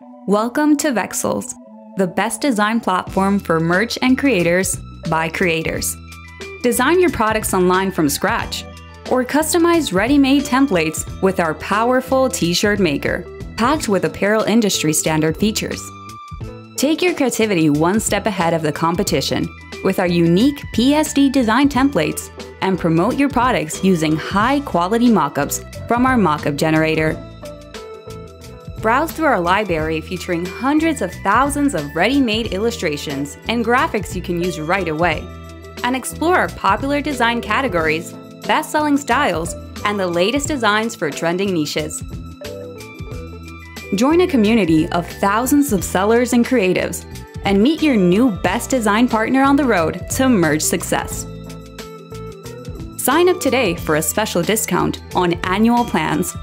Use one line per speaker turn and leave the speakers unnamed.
Welcome to Vexels, the best design platform for merch and creators by creators. Design your products online from scratch, or customize ready-made templates with our powerful t-shirt maker, packed with apparel industry standard features. Take your creativity one step ahead of the competition with our unique PSD design templates and promote your products using high-quality mockups from our mockup generator. Browse through our library featuring hundreds of thousands of ready-made illustrations and graphics you can use right away, and explore our popular design categories, best-selling styles, and the latest designs for trending niches. Join a community of thousands of sellers and creatives, and meet your new best design partner on the road to merge success. Sign up today for a special discount on annual plans